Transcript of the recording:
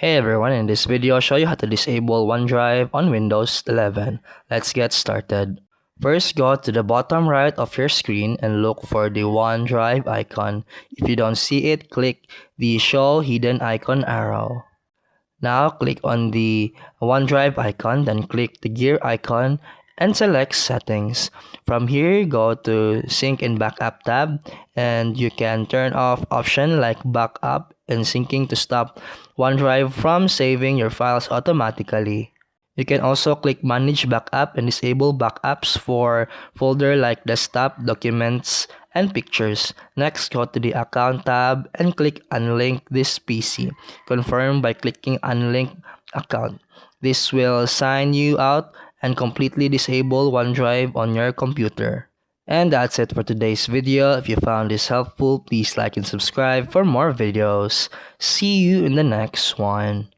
Hey everyone, in this video I'll show you how to disable OneDrive on Windows 11. Let's get started. First, go to the bottom right of your screen and look for the OneDrive icon. If you don't see it, click the Show Hidden Icon arrow. Now click on the OneDrive icon, then click the gear icon and select Settings. From here, go to Sync and Backup tab, and you can turn off options like backup and syncing to stop OneDrive from saving your files automatically. You can also click Manage Backup and disable backups for folder like desktop, documents, and pictures. Next, go to the Account tab and click Unlink this PC. Confirm by clicking Unlink Account. This will sign you out and completely disable OneDrive on your computer. And that's it for today's video. If you found this helpful, please like and subscribe for more videos. See you in the next one.